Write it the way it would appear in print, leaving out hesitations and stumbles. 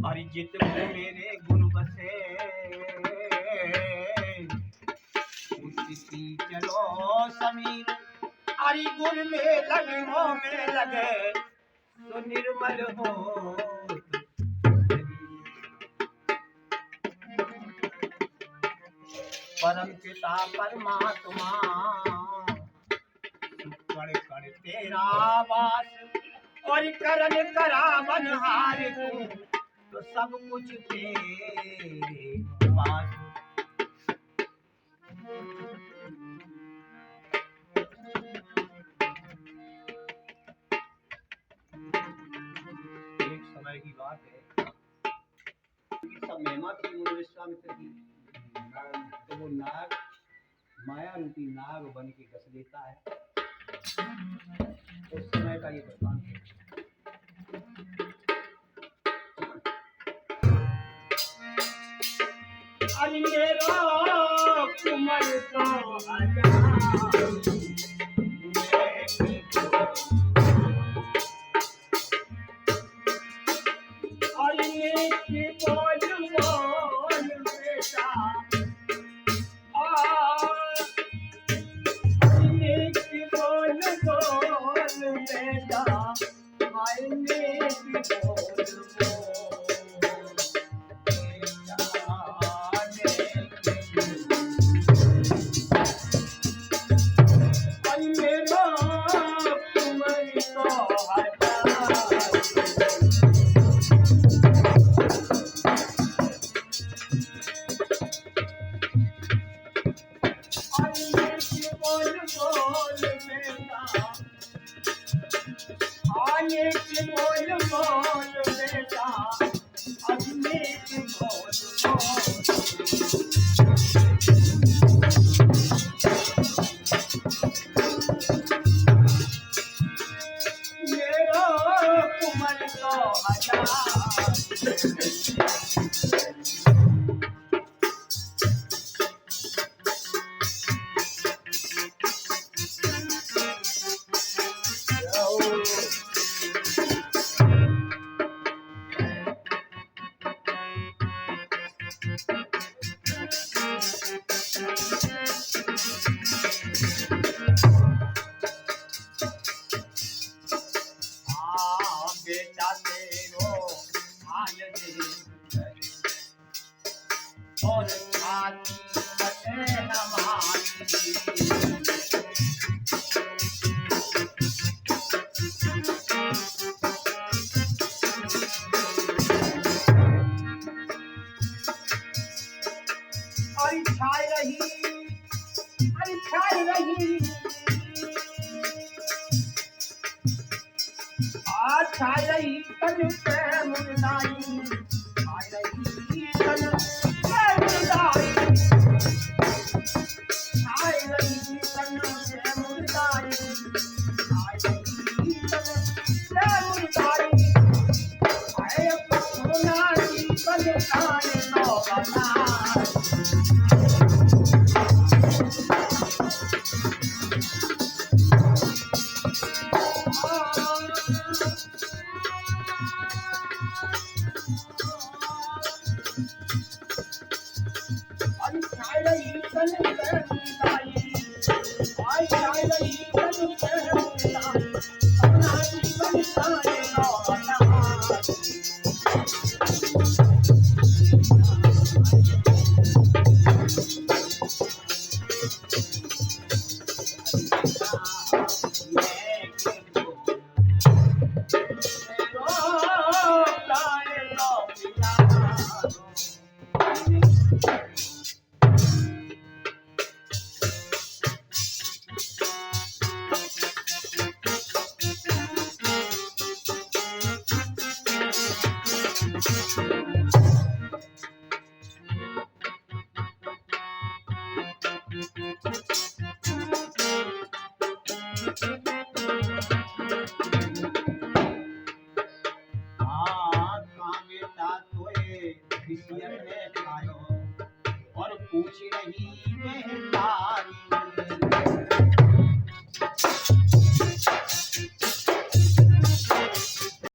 अरे जित मेरे गुरु बसे उसकी चलो समीर। अरे गुण में लगे हो में लगे तो निर्मल हो। परम पिता परमात्मा कण कण तेरा वास और करन करा बनहार तू तो सब कुछ तेरे पास। एक समय की बात है कि सब महिमा थी मुनि विश्वामित्र की, तो वो नाग माया रूपी नाग बन के घस लेता है। उस समय का ये वृत्तांत है। अलिंगेरो कुमर तो और छाई रही, अरे छाई रही, छाई रही तन पे मुर्दाई।